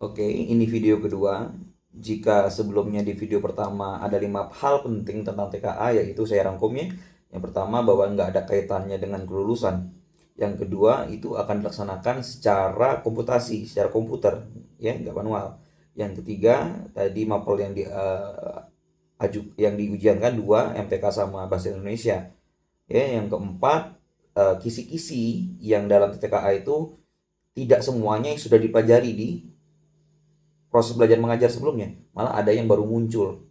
Oke, ini video kedua. Jika sebelumnya di video pertama ada 5 hal penting tentang TKA, yaitu saya rangkumnya. Yang pertama, bahwa nggak ada kaitannya dengan kelulusan. Yang kedua, itu akan dilaksanakan secara komputasi, secara komputer, ya, nggak manual. Yang ketiga, tadi mapel yang diujiankan dua, MTK sama Bahasa Indonesia. Ya, yang keempat, kisi-kisi yang dalam TKA itu tidak semuanya yang sudah dipelajari di proses belajar mengajar sebelumnya, malah ada yang baru muncul.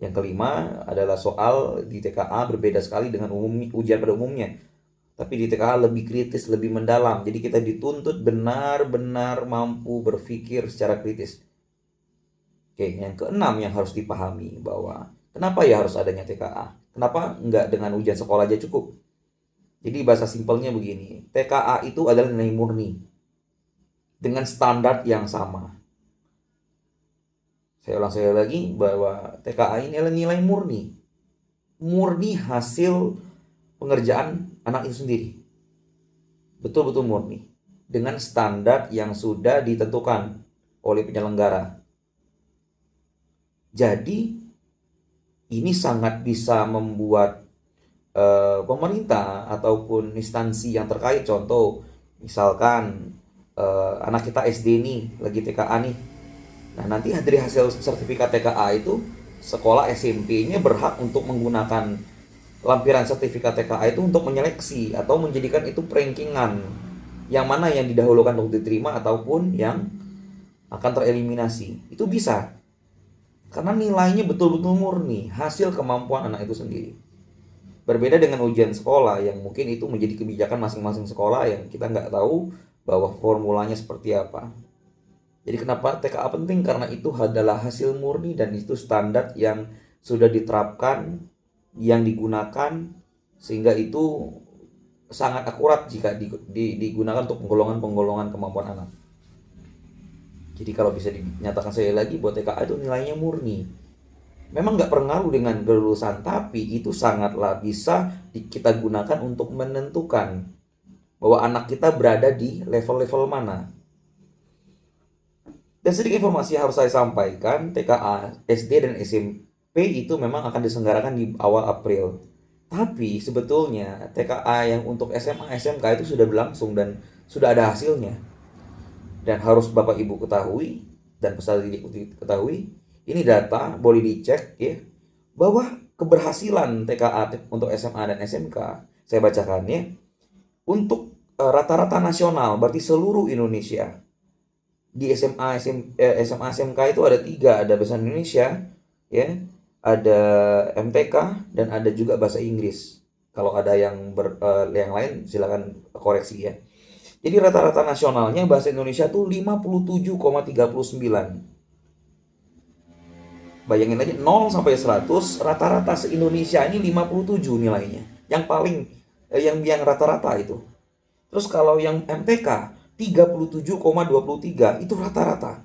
Yang kelima adalah soal di TKA berbeda sekali dengan ujian pada umumnya. Tapi di TKA lebih kritis, lebih mendalam. Jadi kita dituntut benar-benar mampu berpikir secara kritis. Oke, yang keenam yang harus dipahami bahwa kenapa ya harus adanya TKA? Kenapa nggak dengan ujian sekolah aja cukup? Jadi bahasa simpelnya begini, TKA itu adalah nilai murni dengan standar yang sama. Saya ulang sekali lagi bahwa TKA ini adalah nilai murni. Murni hasil pengerjaan anak itu sendiri. Betul-betul murni. Dengan standar yang sudah ditentukan oleh penyelenggara. Jadi ini sangat bisa membuat pemerintah ataupun instansi yang terkait, contoh misalkan anak kita SD nih, lagi TKA nih. Nah, nanti dari hasil sertifikat TKA itu sekolah SMP-nya berhak untuk menggunakan lampiran sertifikat TKA itu untuk menyeleksi atau menjadikan itu rankingan yang mana yang didahulukan untuk diterima ataupun yang akan tereliminasi. Itu bisa. Karena nilainya betul-betul murni, hasil kemampuan anak itu sendiri. Berbeda dengan ujian sekolah yang mungkin itu menjadi kebijakan masing-masing sekolah yang kita nggak tahu bahwa formulanya seperti apa. Jadi kenapa TKA penting? Karena itu adalah hasil murni dan itu standar yang sudah diterapkan, yang digunakan, sehingga itu sangat akurat jika digunakan untuk penggolongan-penggolongan kemampuan anak. Jadi kalau bisa dinyatakan saya lagi buat TKA itu nilainya murni. Memang nggak pengaruh dengan kelulusan, tapi itu sangatlah bisa kita gunakan untuk menentukan bahwa anak kita berada di level-level mana. Dan sedikit informasi yang harus saya sampaikan, TKA, SD, dan SMP itu memang akan diselenggarakan di awal April. Tapi sebetulnya TKA yang untuk SMA, SMK itu sudah berlangsung dan sudah ada hasilnya. Dan harus Bapak Ibu ketahui dan peserta didik ketahui, ini data boleh dicek ya, bahwa keberhasilan TKA untuk SMA dan SMK, saya bacakan ya, untuk rata-rata nasional, berarti seluruh Indonesia. Di SMA SMK itu ada tiga, ada bahasa Indonesia ya, ada MTK, dan ada juga bahasa Inggris. Kalau ada yang lain silakan koreksi ya. Jadi rata-rata nasionalnya bahasa Indonesia tuh 57,39. Bayangin aja 0 sampai 100, rata-rata se-Indonesia ini 57 nilainya. Yang paling yang rata-rata itu. Terus kalau yang MTK 37,23 itu rata-rata.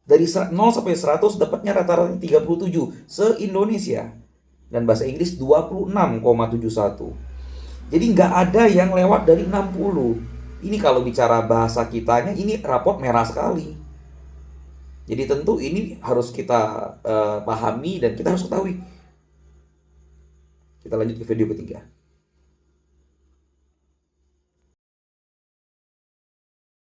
Dari 0 sampai 100 dapatnya rata-rata 37 se-Indonesia. Dan bahasa Inggris 26,71. Jadi nggak ada yang lewat dari 60. Ini kalau bicara bahasa kitanya, ini raport merah sekali. Jadi tentu ini harus kita pahami dan kita harus ketahui. Kita lanjut ke video ketiga.